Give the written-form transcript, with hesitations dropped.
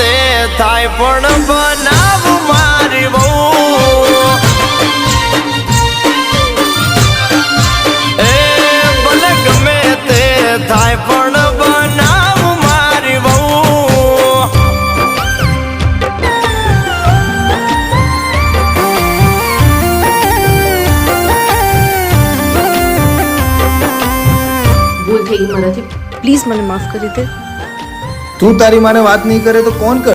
તે થાય પણ બનાવ મારી બહુ એ ભલે ગમે તે થાય પણ બનાવ મારી બહુ ભૂલ થઈ ગઈ મારાથી, પ્લીઝ મને માફ કરી દે. તું તારી માને વાત નહીં કરે તો કોણ કરે?